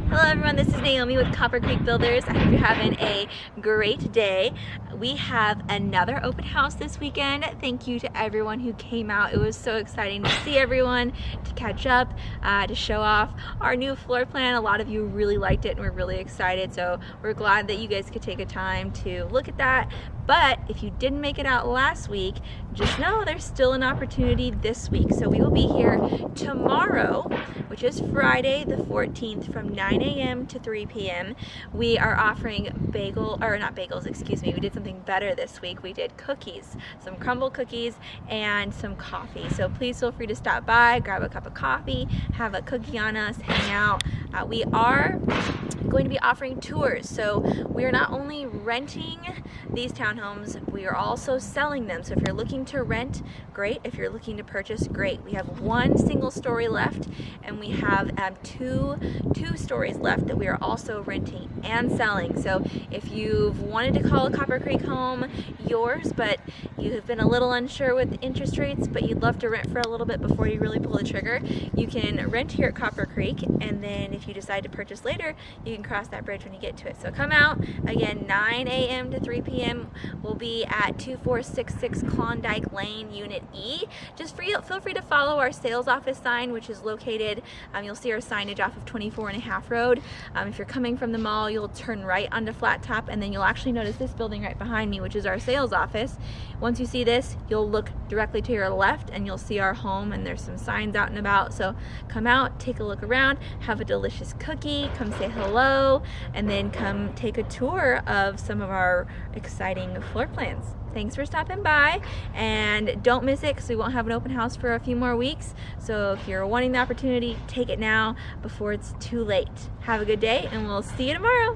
Hello everyone, this is Naomi with Copper Creek Builders. I hope you're having a great day. We have another open house this weekend. Thank you to everyone who came out. It was so exciting to see everyone, to catch up, to show off our new floor plan. A lot of you really liked it and we're really excited, so we're glad that you guys could take a time to look at that. But if you didn't make it out last week, just know there's still an opportunity this week. So we will be here tomorrow, which is Friday the 14th from 9 a.m. to 3 p.m. We are offering we did something better this week. We did cookies, some crumble cookies and some coffee. So please feel free to stop by, grab a cup of coffee, have a cookie on us, hang out. We are going to be offering tours. So we are not only renting these townhomes, we are also selling them. So if you're looking to rent, great. If you're looking to purchase, great. We have one single story left and we have two stories left that we are also renting and selling. So if you've wanted to call a Copper Creek home yours, but you have been a little unsure with interest rates, but you'd love to rent for a little bit before you really pull the trigger, you can rent here at Copper Creek, and then if you decide to purchase later, you can cross that bridge when you get to it. So come out. Again, 9 a.m. to 3 p.m. We'll be at 2466 Klondike Lane, Unit E. Just feel free to follow our sales office sign, which is located, you'll see our signage off of 24.5 Road. If you're coming from the mall, you'll turn right onto Flat Top, and then you'll actually notice this building right behind me, which is our sales office. Once you see this, you'll look directly to your left and you'll see our home, and there's some signs out and about. So come out, take a look around, have a delicious cookie, come say hello, and then come take a tour of some of our exciting floor plans. Thanks for stopping by, and don't miss it because we won't have an open house for a few more weeks. So if you're wanting the opportunity, take it now before it's too late. Have a good day and we'll see you tomorrow.